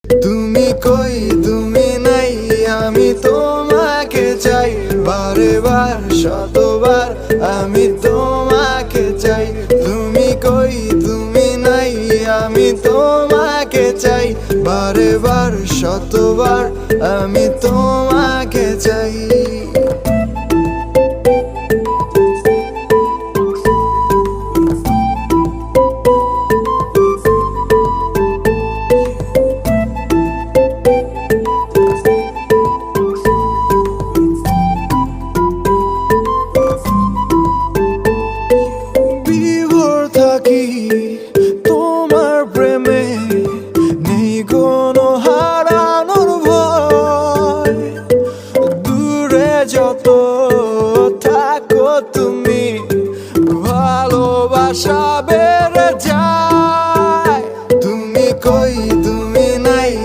তুমি কই তুমি নাই, আমি তোমাকে চাই, বারে বার শতবার আমি তোমাকে চাই। তুমি কই তুমি নাই, আমি তোমাকে চাই, বারে বার শতবার আমি তোমাকে চাই।